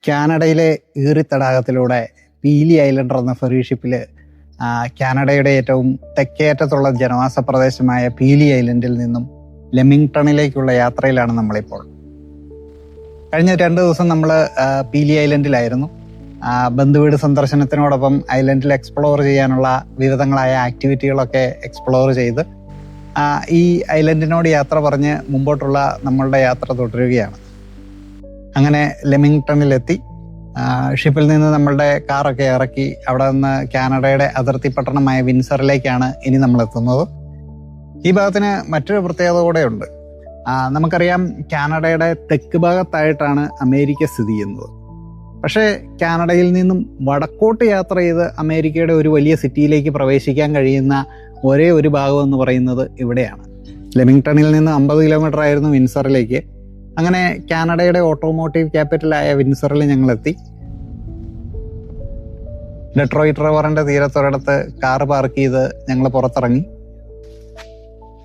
കാനഡയിലെ ഈറി തടാകത്തിലൂടെ പീലി ഐലൻഡർ എന്ന ഫെറി ഷിപ്പിൽ കാനഡയുടെ ഏറ്റവും തെക്കേയറ്റത്തുള്ള ജനവാസ പ്രദേശമായ പീലി ഐലൻഡിൽ നിന്നും ലെമിംഗ്ടണിലേക്കുള്ള യാത്രയിലാണ് നമ്മളിപ്പോൾ. കഴിഞ്ഞ 2 ദിവസം നമ്മൾ പീലി ഐലൻഡിലായിരുന്നു. ബന്ധുവീട് സന്ദർശനത്തിനോടൊപ്പം ഐലൻഡിൽ എക്സ്പ്ലോർ ചെയ്യാനുള്ള വിവിധങ്ങളായ ആക്ടിവിറ്റികളൊക്കെ എക്സ്പ്ലോർ ചെയ്ത് ഈ ഐലൻഡിനോട് യാത്ര പറഞ്ഞ് മുമ്പോട്ടുള്ള നമ്മളുടെ യാത്ര തുടരുകയാണ്. അങ്ങനെ ലെമിംഗ്ടണിലെത്തി ഷിപ്പിൽ നിന്ന് നമ്മളുടെ കാറൊക്കെ ഇറക്കി അവിടെ നിന്ന് കാനഡയുടെ അതിർത്തി പട്ടണമായ വിൻസറിലേക്കാണ് ഇനി നമ്മൾ എത്തുന്നത്. ഈ ഭാഗത്തിന് മറ്റൊരു പ്രത്യേകത കൂടെയുണ്ട്. നമുക്കറിയാം, കാനഡയുടെ തെക്ക് ഭാഗത്തായിട്ടാണ് അമേരിക്ക സ്ഥിതി ചെയ്യുന്നത്. പക്ഷേ കാനഡയിൽ നിന്നും വടക്കോട്ട് യാത്ര ചെയ്ത് അമേരിക്കയുടെ ഒരു വലിയ സിറ്റിയിലേക്ക് പ്രവേശിക്കാൻ കഴിയുന്ന ഒരേ ഒരു ഭാഗം എന്ന് പറയുന്നത് ഇവിടെയാണ്. ലെമിംഗ്ടണിൽ നിന്ന് 50 കിലോമീറ്റർ ആയിരുന്നു വിൻസറിലേക്ക്. അങ്ങനെ കാനഡയുടെ ഓട്ടോമോട്ടീവ് ക്യാപിറ്റലായ വിൻസറിൽ ഞങ്ങളെത്തി. ഡെട്രോയിറ്റ് റിവറിന്റെ തീരത്തൊരിടത്ത് കാറ് പാർക്ക് ചെയ്ത് ഞങ്ങൾ പുറത്തിറങ്ങി.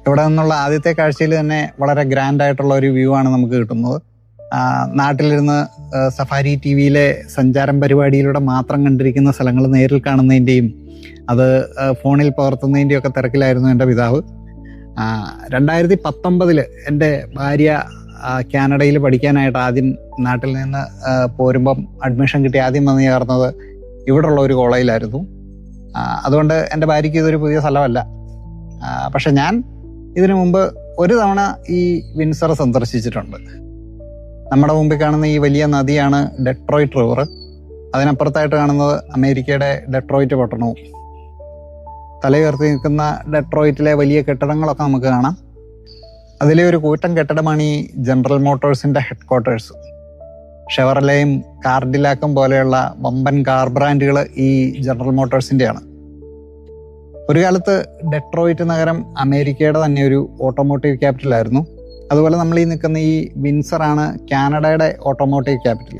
ഇവിടെ നിന്നുള്ള ആദ്യത്തെ കാഴ്ചയിൽ തന്നെ വളരെ ഗ്രാൻഡ് ആയിട്ടുള്ള ഒരു വ്യൂ ആണ് നമുക്ക് കിട്ടുന്നത്. നാട്ടിലിരുന്ന് സഫാരി TV-യിലെ സഞ്ചാരം പരിപാടിയിലൂടെ മാത്രം കണ്ടിരിക്കുന്ന സ്ഥലങ്ങൾ നേരിൽ കാണുന്നതിൻ്റെയും അത് ഫോണിൽ പകർത്തുന്നതിൻ്റെയും ഒക്കെ തിരക്കിലായിരുന്നു എൻ്റെ പിതാവ്. 2019 എൻ്റെ ഭാര്യ കാനഡയിൽ പഠിക്കാനായിട്ട് ആദ്യം നാട്ടിൽ നിന്ന് പോരുമ്പം അഡ്മിഷൻ കിട്ടി ആദ്യം വന്ന് ചേർന്നത് ഇവിടെയുള്ള ഒരു കോളേജിലായിരുന്നു. അതുകൊണ്ട് എൻ്റെ ഭാര്യയ്ക്ക് ഇതൊരു പുതിയ സ്ഥലമല്ല. പക്ഷെ ഞാൻ ഇതിനു മുമ്പ് ഒരു തവണ ഈ വിൻസർ സന്ദർശിച്ചിട്ടുണ്ട്. നമ്മുടെ മുമ്പിൽ കാണുന്ന ഈ വലിയ നദിയാണ് ഡെട്രോയിറ്റ് റിവർ. അതിനപ്പുറത്തായിട്ട് കാണുന്നത് അമേരിക്കയുടെ ഡെട്രോയിറ്റ് പട്ടണവും. തലയുയർത്തി നിൽക്കുന്ന ഡെട്രോയിറ്റിലെ വലിയ കെട്ടിടങ്ങളൊക്കെ നമുക്ക് കാണാം. അതിലെ ഒരു കൂറ്റൻ കെട്ടിടമാണ് ഈ ജനറൽ മോട്ടോഴ്സിന്റെ ഹെഡ് ക്വാർട്ടേഴ്സ്. ഷെവർലെയും കാർഡിലാക്കും പോലെയുള്ള വമ്പൻ കാർ ബ്രാൻഡുകൾ ഈ ജനറൽ മോട്ടോഴ്സിൻ്റെയാണ്. ഒരു കാലത്ത് ഡെട്രോയിറ്റ് നഗരം അമേരിക്കയുടെ തന്നെ ഒരു ഓട്ടോമോട്ടീവ് ക്യാപിറ്റലായിരുന്നു. അതുപോലെ നമ്മൾ ഈ നിൽക്കുന്ന ഈ വിൻസറാണ് കാനഡയുടെ ഓട്ടോമോട്ടീവ് ക്യാപിറ്റൽ.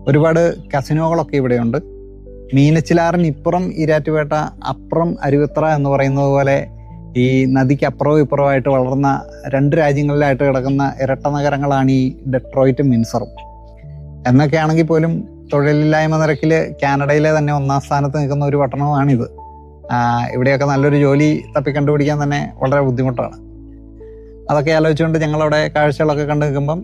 ഒരുപാട് കസിനോകളൊക്കെ ഇവിടെയുണ്ട്. മീനച്ചിലാറിന് ഇപ്പുറം ഈരാറ്റുപേട്ട, അപ്പുറം അരുവിത്ര എന്ന് പറയുന്നത് പോലെ ഈ നദിക്ക് അപ്പുറവും ഇപ്പുറമായിട്ട് വളർന്ന 2 രാജ്യങ്ങളിലായിട്ട് കിടക്കുന്ന ഇരട്ട നഗരങ്ങളാണ് ഈ ഡെട്രോയിറ്റും വിൻസറും. എന്നൊക്കെയാണെങ്കിൽ പോലും തൊഴിലില്ലായ്മ നിരക്കിൽ കാനഡയിലെ തന്നെ 1ാം സ്ഥാനത്ത് നിൽക്കുന്ന ഒരു പട്ടണമാണിത്. ഇവിടെയൊക്കെ നല്ലൊരു ജോലി തപ്പിക്കണ്ടുപിടിക്കാൻ തന്നെ വളരെ ബുദ്ധിമുട്ടാണ്. അതൊക്കെ ആലോചിച്ചുകൊണ്ട് ഞങ്ങളവിടെ കാഴ്ചകളൊക്കെ കണ്ടു നിൽക്കുമ്പം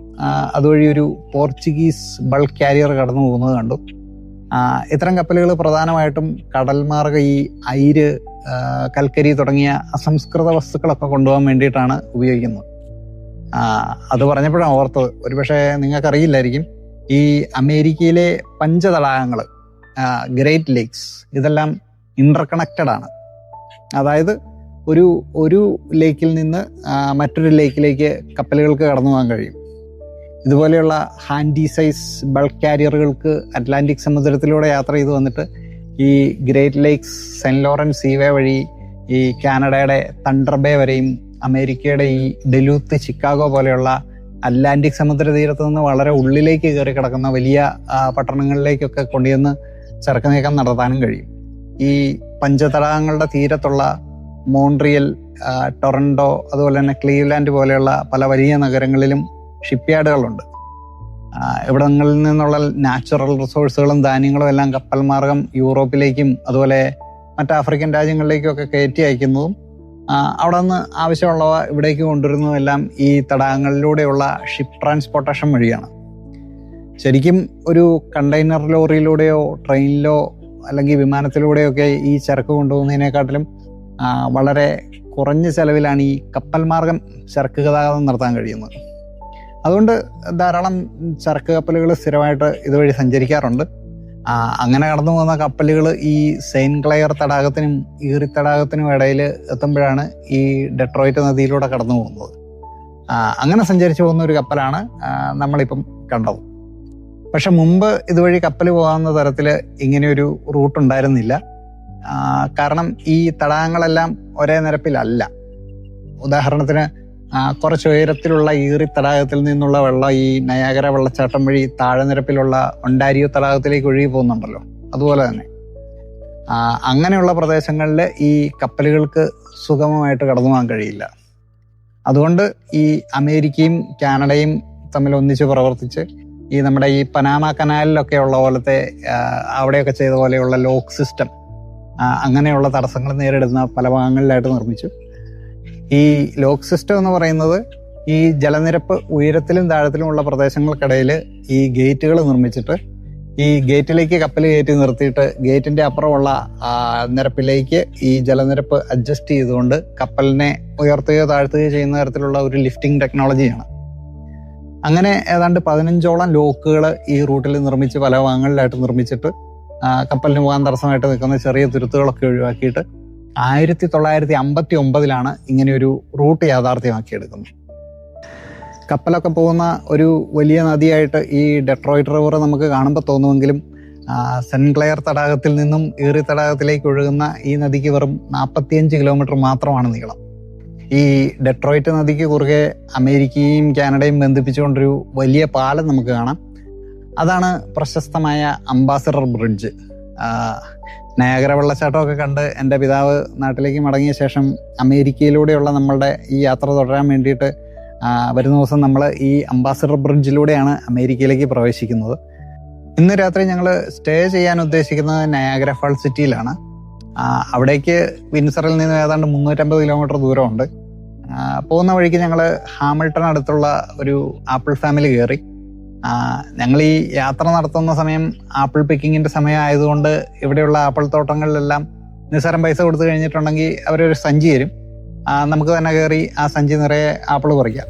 അതുവഴി ഒരു പോർച്ചുഗീസ് ബൾക്ക് കാരിയർ കടന്നു പോകുന്നത് കണ്ടു. ഇത്തരം കപ്പലുകൾ പ്രധാനമായിട്ടും കടൽ മാർഗ ഈ അയിര്, കൽക്കരി തുടങ്ങിയ അസംസ്കൃത വസ്തുക്കളൊക്കെ കൊണ്ടുപോകാൻ വേണ്ടിയിട്ടാണ് ഉപയോഗിക്കുന്നത്. അത് പറഞ്ഞപ്പോഴാണ് ഓർത്തത്, ഒരുപക്ഷെ നിങ്ങൾക്കറിയില്ലായിരിക്കും, ഈ അമേരിക്കയിലെ പഞ്ചതടാകങ്ങൾ, ഗ്രേറ്റ് ലേക്സ്, ഇതെല്ലാം ഇന്റർ കണക്റ്റഡ് ആണ്. അതായത് ഒരു ലേക്കിൽ നിന്ന് മറ്റൊരു ലേക്കിലേക്ക് കപ്പലുകൾക്ക് കടന്നു പോകാൻ കഴിയും. ഇതുപോലെയുള്ള ഹാൻഡി സൈസ് ബൾക്ക് കാരിയറുകൾക്ക് അറ്റ്ലാന്റിക് സമുദ്രത്തിലൂടെ യാത്ര ചെയ്ത് വന്നിട്ട് ഈ ഗ്രേറ്റ് ലേക്സ്, സെന്റ് ലോറൻസ് സീവേ വഴി ഈ കാനഡയുടെ തണ്ടർ ബേ വരെയും അമേരിക്കയുടെ ഈ ഡെലൂത്ത്, ചിക്കാഗോ പോലെയുള്ള അറ്റ്ലാന്റിക് സമുദ്ര തീരത്ത് നിന്ന് വളരെ ഉള്ളിലേക്ക് കയറി കിടക്കുന്ന വലിയ പട്ടണങ്ങളിലേക്കൊക്കെ കൊണ്ടുവന്ന് ചരക്ക് നീക്കം നടത്താനും കഴിയും. ഈ പഞ്ചതടാകങ്ങളുടെ തീരത്തുള്ള മോൺട്രിയൽ, ടൊറന്റോ, അതുപോലെ തന്നെ ക്ലീവ്ലാൻഡ് പോലെയുള്ള പല വലിയ നഗരങ്ങളിലും ഷിപ്പ് യാർഡുകളുണ്ട്. ഇവിടങ്ങളിൽ നിന്നുള്ള നാച്ചുറൽ റിസോഴ്സുകളും ധാന്യങ്ങളും എല്ലാം കപ്പൽ മാർഗം യൂറോപ്പിലേക്കും അതുപോലെ മറ്റ് ആഫ്രിക്കൻ രാജ്യങ്ങളിലേക്കും ഒക്കെ കയറ്റി അയക്കുന്നതും അവിടെ നിന്ന് ആവശ്യമുള്ളവ ഇവിടേക്ക് കൊണ്ടുവരുന്നതും എല്ലാം ഈ തടാകങ്ങളിലൂടെയുള്ള ഷിപ്പ് ട്രാൻസ്പോർട്ടേഷൻ വഴിയാണ്. ശരിക്കും ഒരു കണ്ടെയ്നർ ലോറിയിലൂടെയോ ട്രെയിനിലോ അല്ലെങ്കിൽ വിമാനത്തിലൂടെയൊക്കെ ഈ ചരക്ക് കൊണ്ടുപോകുന്നതിനെക്കാട്ടിലും വളരെ കുറഞ്ഞ ചെലവിലാണ് ഈ കപ്പൽ മാർഗം ചരക്ക് ഗതാഗതം നടത്താൻ കഴിയുന്നത്. അതുകൊണ്ട് ധാരാളം ചരക്ക് കപ്പലുകൾ സ്ഥിരമായിട്ട് ഇതുവഴി സഞ്ചരിക്കാറുണ്ട്. അങ്ങനെ കടന്നു പോകുന്ന കപ്പലുകൾ ഈ സെയിന്റ് ക്ലെയർ തടാകത്തിനും ഈറി തടാകത്തിനും ഇടയിൽ എത്തുമ്പോഴാണ് ഈ ഡെട്രോയിറ്റ് നദിയിലൂടെ കടന്നു പോകുന്നത്. അങ്ങനെ സഞ്ചരിച്ചു പോകുന്ന ഒരു കപ്പലാണ് നമ്മളിപ്പം കണ്ടത്. പക്ഷെ മുമ്പ് ഇതുവഴി കപ്പൽ പോകാവുന്ന തരത്തിൽ ഇങ്ങനെയൊരു റൂട്ട് ഉണ്ടായിരുന്നില്ല. കാരണം ഈ തടാകങ്ങളെല്ലാം ഒരേ നിരപ്പിലല്ല. ഉദാഹരണത്തിന് കുറച്ച് ഉയരത്തിലുള്ള ഈറി തടാകത്തിൽ നിന്നുള്ള വെള്ളം ഈ നയാഗര വെള്ളച്ചാട്ടം വഴി താഴെ നിരപ്പിലുള്ള ഒണ്ടാരിയോ തടാകത്തിലേക്ക് ഒഴുകി പോകുന്നുണ്ടല്ലോ, അതുപോലെ തന്നെ അങ്ങനെയുള്ള പ്രദേശങ്ങളിൽ ഈ കപ്പലുകൾക്ക് സുഗമമായിട്ട് കടന്നു പോകാൻ കഴിയില്ല. അതുകൊണ്ട് ഈ അമേരിക്കയും കാനഡയും തമ്മിൽ ഒന്നിച്ച് പ്രവർത്തിച്ച് ഈ നമ്മുടെ ഈ പനാമ കനാലിലൊക്കെ ഉള്ള പോലത്തെ അവിടെയൊക്കെ ചെയ്ത പോലെയുള്ള ലോക്ക് സിസ്റ്റം, അങ്ങനെയുള്ള തടസ്സങ്ങൾ നേരിടുന്ന പല ഭാഗങ്ങളിലായിട്ട് നിർമ്മിച്ചു. ഈ ലോക്ക് സിസ്റ്റം എന്ന് പറയുന്നത് ഈ ജലനിരപ്പ് ഉയരത്തിലും താഴത്തിലുമുള്ള പ്രദേശങ്ങൾക്കിടയിൽ ഈ ഗേറ്റുകൾ നിർമ്മിച്ചിട്ട് ഈ ഗേറ്റിലേക്ക് കപ്പൽ കയറ്റി നിർത്തിയിട്ട് ഗേറ്റിന്റെ അപ്പുറമുള്ള നിരപ്പിലേക്ക് ഈ ജലനിരപ്പ് അഡ്ജസ്റ്റ് ചെയ്തുകൊണ്ട് കപ്പലിനെ ഉയർത്തുകയോ താഴ്ത്തുകയോ ചെയ്യുന്ന തരത്തിലുള്ള ഒരു ലിഫ്റ്റിംഗ് ടെക്നോളജിയാണ്. അങ്ങനെ ഏതാണ്ട് 15ഓളം ലോക്കുകൾ ഈ റൂട്ടിൽ നിർമ്മിച്ച് പല ഭാഗങ്ങളിലായിട്ട് നിർമ്മിച്ചിട്ട് കപ്പലിന് പോകാൻ തടസ്സമായിട്ട് നിൽക്കുന്ന ചെറിയ തുരുത്തുകളൊക്കെ ഒഴിവാക്കിയിട്ട് 1959 ഇങ്ങനെയൊരു റൂട്ട് യാഥാർത്ഥ്യമാക്കിയെടുക്കുന്നത്. കപ്പലൊക്കെ പോകുന്ന ഒരു വലിയ നദിയായിട്ട് ഈ ഡെട്രോയിറ്റ് റിവർ നമുക്ക് കാണുമ്പോൾ തോന്നുമെങ്കിലും സെന്റ് ക്ലെയർ തടാകത്തിൽ നിന്നും ഈറി തടാകത്തിലേക്ക് ഒഴുകുന്ന ഈ നദിക്ക് വെറും 45 കിലോമീറ്റർ മാത്രമാണ് നീളം. ഈ ഡെട്രോയിറ്റ് നദിക്ക് കുറുകെ അമേരിക്കയും കാനഡയും ബന്ധിപ്പിച്ചുകൊണ്ടൊരു വലിയ പാലം നമുക്ക് കാണാം. അതാണ് പ്രശസ്തമായ അംബാസഡർ ബ്രിഡ്ജ്. നയാഗര വെള്ളച്ചാട്ടമൊക്കെ കണ്ട് എൻ്റെ പിതാവ് നാട്ടിലേക്ക് മടങ്ങിയ ശേഷം അമേരിക്കയിലൂടെയുള്ള നമ്മളുടെ ഈ യാത്ര തുടരാൻ വേണ്ടിയിട്ട് വരുന്ന ദിവസം നമ്മൾ ഈ അംബാസഡർ ബ്രിഡ്ജിലൂടെയാണ് അമേരിക്കയിലേക്ക് പ്രവേശിക്കുന്നത്. ഇന്ന് രാത്രി ഞങ്ങൾ സ്റ്റേ ചെയ്യാൻ ഉദ്ദേശിക്കുന്നത് നയാഗര ഫാൾ സിറ്റിയിലാണ്. അവിടേക്ക് വിൻസറിൽ നിന്ന് ഏതാണ്ട് 350 കിലോമീറ്റർ ദൂരമുണ്ട്. പോകുന്ന വഴിക്ക് ഞങ്ങൾ ഹാമിൽട്ടൺ അടുത്തുള്ള ഒരു ആപ്പിൾ ഫാമിലി കയറി. ഞങ്ങൾ ഈ യാത്ര നടത്തുന്ന സമയം ആപ്പിൾ പിക്കിങ്ങിന്റെ സമയം ആയതുകൊണ്ട് ഇവിടെയുള്ള ആപ്പിൾ തോട്ടങ്ങളിലെല്ലാം നിസ്സാരം പൈസ കൊടുത്തു കഴിഞ്ഞിട്ടുണ്ടെങ്കിൽ അവരൊരു സഞ്ചി തരും. നമുക്ക് തന്നെ കയറി ആ സഞ്ചി നിറയെ ആപ്പിൾ പറിക്കാം.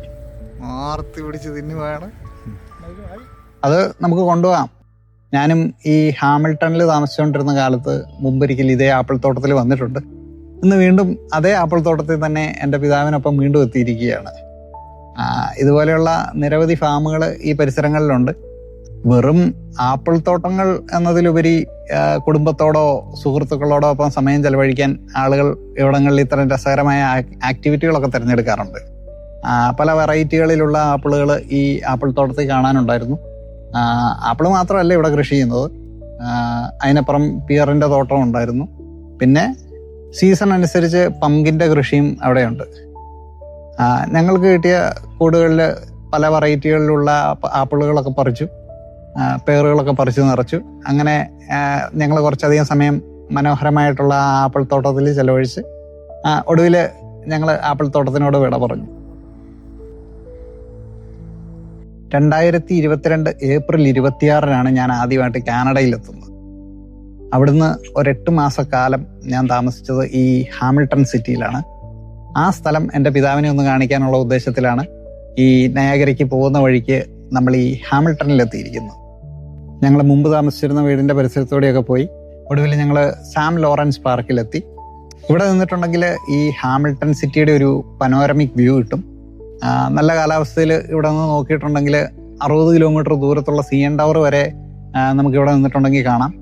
ആർത്തി പിടിച്ച് തിന്നുവാണ്. അത് നമുക്ക് കൊണ്ടുപോകാം. ഞാനും ഈ ഹാമിൽട്ടണിൽ താമസിച്ചുകൊണ്ടിരുന്ന കാലത്ത് മുമ്പൊരിക്കൽ ഇതേ ആപ്പിൾ തോട്ടത്തിൽ വന്നിട്ടുണ്ട്. ഇന്ന് വീണ്ടും അതേ ആപ്പിൾ തോട്ടത്തിൽ തന്നെ എൻ്റെ പിതാവിനൊപ്പം വീണ്ടും എത്തിയിരിക്കുകയാണ്. ഇതുപോലെയുള്ള നിരവധി ഫാമുകൾ ഈ പരിസരങ്ങളിലുണ്ട്. വെറും ആപ്പിൾ തോട്ടങ്ങൾ എന്നതിലുപരി കുടുംബത്തോടോ സുഹൃത്തുക്കളോടോ ഒപ്പം സമയം ചെലവഴിക്കാൻ ആളുകൾ ഇവിടങ്ങളിൽ ഇത്തരം രസകരമായ ആക്ടിവിറ്റികളൊക്കെ തിരഞ്ഞെടുക്കാറുണ്ട്. പല വെറൈറ്റികളിലുള്ള ആപ്പിളുകൾ ഈ ആപ്പിൾ തോട്ടത്തിൽ കാണാനുണ്ടായിരുന്നു. ആപ്പിൾ മാത്രമല്ല ഇവിടെ കൃഷി ചെയ്യുന്നത്, അതിനപ്പുറം പിയറിൻ്റെ തോട്ടം ഉണ്ടായിരുന്നു. പിന്നെ സീസൺ അനുസരിച്ച് പമ്പിൻ്റെ കൃഷിയും അവിടെയുണ്ട്. ഞങ്ങൾക്ക് കിട്ടിയ കൂടുകളിൽ പല വെറൈറ്റികളിലുള്ള ആപ്പിളുകളൊക്കെ പറിച്ചു, പേറുകളൊക്കെ പറിച്ചു നിറച്ചു. അങ്ങനെ ഞങ്ങൾ കുറച്ചധികം സമയം മനോഹരമായിട്ടുള്ള ആപ്പിൾ തോട്ടത്തിൽ ചെലവഴിച്ച് ഒടുവിൽ ഞങ്ങൾ ആപ്പിൾ തോട്ടത്തിനോട് വിട പറഞ്ഞു. 2022 ഏപ്രിൽ 26 ഞാൻ ആദ്യമായിട്ട് കാനഡയിലെത്തുന്നത്. അവിടുന്ന് 8 മാസക്കാലം ഞാൻ താമസിച്ചത് ഈ ഹാമിൽട്ടൺ സിറ്റിയിലാണ്. ആ സ്ഥലം എൻ്റെ പിതാവിനെ ഒന്ന് കാണിക്കാനുള്ള ഉദ്ദേശത്തിലാണ് ഈ നയാഗരയ്ക്ക് പോകുന്ന വഴിക്ക് നമ്മൾ ഈ ഹാമിൽട്ടണിലെത്തിയിരിക്കുന്നത്. ഞങ്ങൾ മുമ്പ് താമസിച്ചിരുന്ന വീടിൻ്റെ പരിസരത്തോടെയൊക്കെ പോയി ഒടുവിൽ ഞങ്ങൾ സാം ലോറൻസ് പാർക്കിലെത്തി. ഇവിടെ നിന്നിട്ടുണ്ടെങ്കിൽ ഈ ഹാമിൽട്ടൺ സിറ്റിയുടെ ഒരു പനോരമിക് വ്യൂ കിട്ടും. നല്ല കാലാവസ്ഥയിൽ ഇവിടെ നിന്ന് നോക്കിയിട്ടുണ്ടെങ്കിൽ 60 കിലോമീറ്റർ ദൂരത്തുള്ള CN ടവർ വരെ നമുക്ക് ഇവിടെ നിന്നിട്ടുണ്ടെങ്കിൽ കാണാം.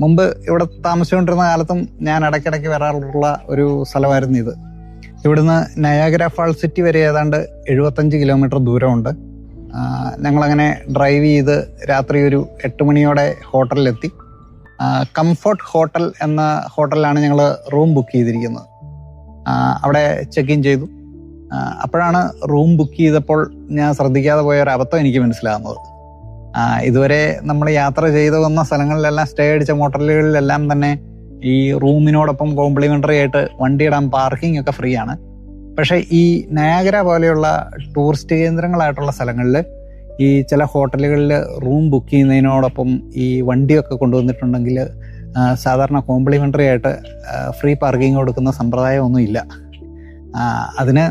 മുമ്പ് ഇവിടെ താമസിച്ചുകൊണ്ടിരുന്ന കാലത്തും ഞാൻ ഇടയ്ക്കിടയ്ക്ക് വരാറുള്ള ഒരു സ്ഥലമായിരുന്നു ഇത്. ഇവിടുന്ന് നയാഗര ഫാൾ സിറ്റി വരെ ഏതാണ്ട് 75 കിലോമീറ്റർ ദൂരമുണ്ട്. ഞങ്ങളങ്ങനെ ഡ്രൈവ് ചെയ്ത് രാത്രി ഒരു 8 മണിയോടെ ഹോട്ടലിലെത്തി. കംഫോർട്ട് ഹോട്ടൽ എന്ന ഹോട്ടലിലാണ് ഞങ്ങൾ റൂം ബുക്ക് ചെയ്തിരിക്കുന്നത്. അവിടെ ചെക്ക് ഇൻ ചെയ്തു. അപ്പോഴാണ് റൂം ബുക്ക് ചെയ്തപ്പോൾ ഞാൻ ശ്രദ്ധിക്കാതെ പോയ ഒരു അബദ്ധം എനിക്ക് മനസ്സിലാകുന്നത്. ഇതുവരെ നമ്മൾ യാത്ര ചെയ്തു വന്ന സ്ഥലങ്ങളിലെല്ലാം സ്റ്റേ അടിച്ച ഹോട്ടലുകളിലെല്ലാം തന്നെ ഈ റൂമിനോടൊപ്പം കോംപ്ലിമെൻ്ററി ആയിട്ട് വണ്ടിയിടാൻ പാർക്കിംഗ് ഒക്കെ ഫ്രീ ആണ്. പക്ഷേ ഈ നയാഗര പോലെയുള്ള ടൂറിസ്റ്റ് കേന്ദ്രങ്ങളായിട്ടുള്ള സ്ഥലങ്ങളിൽ ഈ ചില ഹോട്ടലുകളിൽ റൂം ബുക്ക് ചെയ്യുന്നതിനോടൊപ്പം ഈ വണ്ടിയൊക്കെ കൊണ്ടുവന്നിട്ടുണ്ടെങ്കിൽ സാധാരണ കോംപ്ലിമെൻ്ററി ആയിട്ട് ഫ്രീ പാർക്കിംഗ് കൊടുക്കുന്ന സമ്പ്രദായമൊന്നും ഇല്ല. അതിന്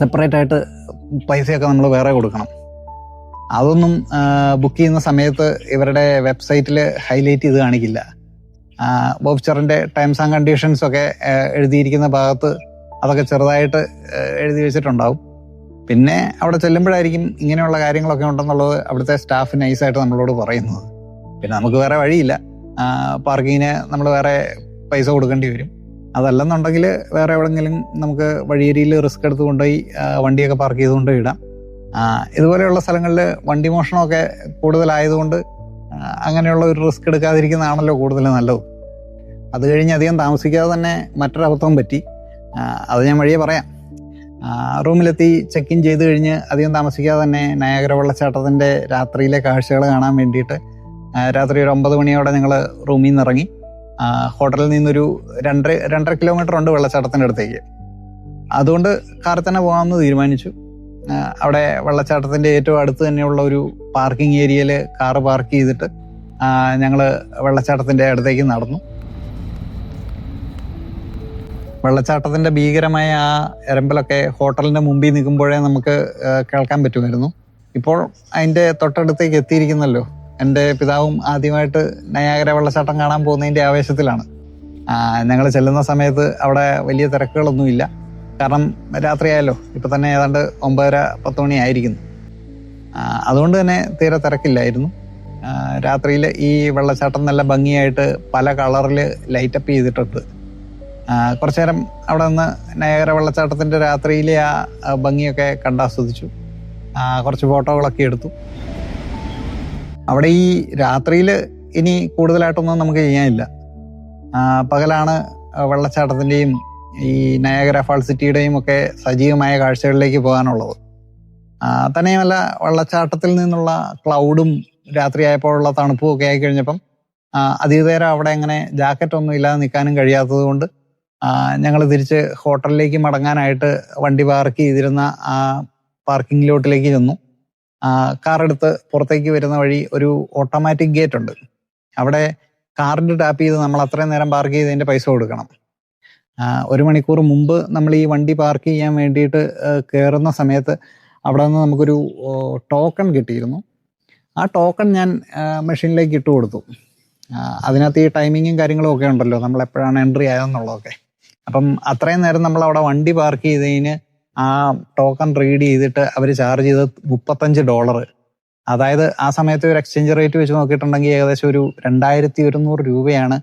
സെപ്പറേറ്റ് ആയിട്ട് പൈസയൊക്കെ നമ്മൾ വേറെ കൊടുക്കണം. അതൊന്നും ബുക്ക് ചെയ്യുന്ന സമയത്ത് ഇവരുടെ വെബ്സൈറ്റിൽ ഹൈലൈറ്റ് ചെയ്ത് കാണിക്കില്ല. വൗച്ചറിൻ്റെ ടേംസ് ആൻഡ് കണ്ടീഷൻസ് ഒക്കെ എഴുതിയിരിക്കുന്ന ഭാഗത്ത് അതൊക്കെ ചെറുതായിട്ട് എഴുതി വെച്ചിട്ടുണ്ടാവും. പിന്നെ അവിടെ ചെല്ലുമ്പോഴായിരിക്കും ഇങ്ങനെയുള്ള കാര്യങ്ങളൊക്കെ ഉണ്ടെന്നുള്ളത് അവിടുത്തെ സ്റ്റാഫ് നൈസായിട്ട് നമ്മളോട് പറയുന്നത്. പിന്നെ നമുക്ക് വേറെ വഴിയില്ല, പാർക്കിങ്ങിന് നമ്മൾ വേറെ പൈസ കൊടുക്കേണ്ടി വരും. അതല്ലെന്നുണ്ടെങ്കിൽ വേറെ എവിടെയെങ്കിലും നമുക്ക് വഴിയേരിയിൽ റിസ്ക് എടുത്ത് കൊണ്ടുപോയി വണ്ടിയൊക്കെ പാർക്ക് ചെയ്ത് കൊണ്ടുപോയി ഇടാം. ഇതുപോലെയുള്ള സ്ഥലങ്ങളിൽ വണ്ടി മോഷണമൊക്കെ കൂടുതലായതുകൊണ്ട് അങ്ങനെയുള്ള ഒരു റിസ്ക് എടുക്കാതിരിക്കുന്നതാണല്ലോ കൂടുതൽ നല്ലത്. അത് കഴിഞ്ഞ് അധികം താമസിക്കാതെ തന്നെ മറ്റൊരബദ്ധം പറ്റി. അത് ഞാൻ വഴിയെ പറയാം. റൂമിലെത്തി ചെക്ക് ഇൻ ചെയ്ത് കഴിഞ്ഞ് അധികം താമസിക്കാതെ തന്നെ നയാഗ്ര വെള്ളച്ചാട്ടത്തിൻ്റെ രാത്രിയിലെ കാഴ്ചകൾ കാണാൻ വേണ്ടിയിട്ട് രാത്രി ഒരു 9 മണിയോടെ ഞങ്ങൾ റൂമിൽ നിന്ന് ഇറങ്ങി. ഹോട്ടലിൽ നിന്നൊരു 2.5 കിലോമീറ്റർ ഉണ്ട് വെള്ളച്ചാട്ടത്തിൻ്റെ അടുത്തേക്ക്. അതുകൊണ്ട് കാറിൽ തന്നെ പോകാമെന്ന് തീരുമാനിച്ചു. അവിടെ വെള്ളച്ചാട്ടത്തിൻ്റെ ഏറ്റവും അടുത്ത് തന്നെയുള്ള ഒരു പാർക്കിംഗ് ഏരിയയിൽ കാറ് പാർക്ക് ചെയ്തിട്ട് ഞങ്ങൾ വെള്ളച്ചാട്ടത്തിൻ്റെ അടുത്തേക്ക് നടന്നു. വെള്ളച്ചാട്ടത്തിൻ്റെ ഭീകരമായ ആ എരമ്പലൊക്കെ ഹോട്ടലിൻ്റെ മുമ്പിൽ നിൽക്കുമ്പോഴേ നമുക്ക് കേൾക്കാൻ പറ്റുമായിരുന്നു. ഇപ്പോൾ അതിൻ്റെ തൊട്ടടുത്തേക്ക് എത്തിയിരിക്കുന്നല്ലോ. എൻ്റെ പിതാവും ആദ്യമായിട്ട് നയാഗ്ര വെള്ളച്ചാട്ടം കാണാൻ പോകുന്നതിൻ്റെ ആവേശത്തിലാണ്. ഞങ്ങൾ ചെല്ലുന്ന സമയത്ത് അവിടെ വലിയ തിരക്കുകളൊന്നുമില്ല. കാരണം രാത്രിയായല്ലോ, ഇപ്പം തന്നെ ഏതാണ്ട് 9:30-10 മണി ആയിരിക്കുന്നു. അതുകൊണ്ട് തന്നെ തീരെ തിരക്കില്ലായിരുന്നു. രാത്രിയിൽ ഈ വെള്ളച്ചാട്ടം നല്ല ഭംഗിയായിട്ട് പല കളറിൽ ലൈറ്റപ്പ് ചെയ്തിട്ടുണ്ട്. കുറച്ചു നേരം അവിടെ നിന്ന് നയാഗ്ര വെള്ളച്ചാട്ടത്തിൻ്റെ രാത്രിയിലെ ആ ഭംഗിയൊക്കെ കണ്ടാസ്വദിച്ചു. കുറച്ച് ഫോട്ടോകളൊക്കെ എടുത്തു. അവിടെ ഈ രാത്രിയിൽ ഇനി കൂടുതലായിട്ടൊന്നും നമുക്ക് ചെയ്യാനില്ല. പകലാണ് വെള്ളച്ചാട്ടത്തിൻ്റെയും ഈ നയാഗ്ര ഫാൾ സിറ്റിയുടെയും ഒക്കെ സജീവമായ കാഴ്ചകളിലേക്ക് പോകാനുള്ളത്. തന്നെയുമല്ല, വെള്ളച്ചാട്ടത്തിൽ നിന്നുള്ള ക്ലൗഡും രാത്രിയായപ്പോഴുള്ള തണുപ്പും ഒക്കെ ആയി കഴിഞ്ഞപ്പം അധികനേരം അവിടെ അങ്ങനെ ജാക്കറ്റൊന്നും ഇല്ലാതെ നിൽക്കാനും കഴിയാത്തത് കൊണ്ട് ഞങ്ങൾ തിരിച്ച് ഹോട്ടലിലേക്ക് മടങ്ങാനായിട്ട് വണ്ടി പാർക്ക് ചെയ്തിരുന്ന ആ പാർക്കിംഗ് ലോട്ടിലേക്ക് ചെന്നു. കാറെടുത്ത് പുറത്തേക്ക് വരുന്ന വഴി ഒരു ഓട്ടോമാറ്റിക് ഗേറ്റ് ഉണ്ട്. അവിടെ കാറിൻ്റെ ടാപ്പ് ചെയ്ത് നമ്മൾ അത്രയും നേരം പാർക്ക് ചെയ്തതിൻ്റെ പൈസ കൊടുക്കണം. 1 മണിക്കൂർ മുമ്പ് നമ്മൾ ഈ വണ്ടി പാർക്ക് ചെയ്യാൻ വേണ്ടിയിട്ട് കയറുന്ന സമയത്ത് അവിടെ നിന്ന് നമുക്കൊരു ടോക്കൺ കിട്ടിയിരുന്നു. ആ ടോക്കൺ ഞാൻ മെഷീനിലേക്ക് ഇട്ട് കൊടുത്തു. അതിനകത്ത് ഈ ടൈമിങ്ങും കാര്യങ്ങളും ഒക്കെ ഉണ്ടല്ലോ, നമ്മൾ എപ്പോഴാണ് എൻട്രി ആയതെന്നുള്ളതൊക്കെ. അപ്പം അത്രയും നേരം നമ്മൾ അവിടെ വണ്ടി പാർക്ക് ചെയ്തതിന് ആ ടോക്കൺ റീഡ് ചെയ്തിട്ട് അവർ ചാർജ് ചെയ്തത് $35. അതായത് ആ സമയത്ത് ഒരു എക്സ്ചേഞ്ച് റേറ്റ് വെച്ച് നോക്കിയിട്ടുണ്ടെങ്കിൽ ഏകദേശം ഒരു 2100 രൂപയാണ്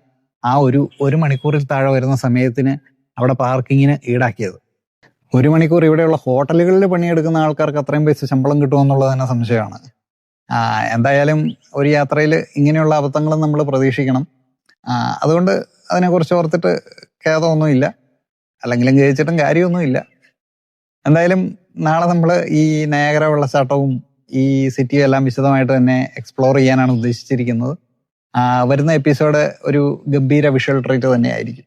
ആ ഒരു മണിക്കൂറിൽ താഴെ വരുന്ന സമയത്തിന് അവിടെ പാർക്കിങ്ങിന് ഈടാക്കിയത്. 1 മണിക്കൂർ ഇവിടെയുള്ള ഹോട്ടലുകളിൽ പണിയെടുക്കുന്ന ആൾക്കാർക്ക് അത്രയും പൈസ ശമ്പളം കിട്ടുമെന്നുള്ളത് തന്നെ സംശയമാണ്. എന്തായാലും ഒരു യാത്രയിൽ ഇങ്ങനെയുള്ള അബദ്ധങ്ങളും നമ്മൾ പ്രതീക്ഷിക്കണം. അതുകൊണ്ട് അതിനെക്കുറിച്ച് ഓർത്തിട്ട് ഖേദമൊന്നുമില്ല, അല്ലെങ്കിലും ഖേദിച്ചിട്ടും കാര്യമൊന്നുമില്ല. എന്തായാലും നാളെ നമ്മൾ ഈ നയാഗ്ര വെള്ളച്ചാട്ടവും ഈ സിറ്റിയും എല്ലാം വിശദമായിട്ട് തന്നെ എക്സ്പ്ലോർ ചെയ്യാനാണ് ഉദ്ദേശിച്ചിരിക്കുന്നത്. വരുന്ന എപ്പിസോഡ് ഒരു ഗംഭീര വിഷ്വൽ ട്രീറ്റ് തന്നെയായിരിക്കും.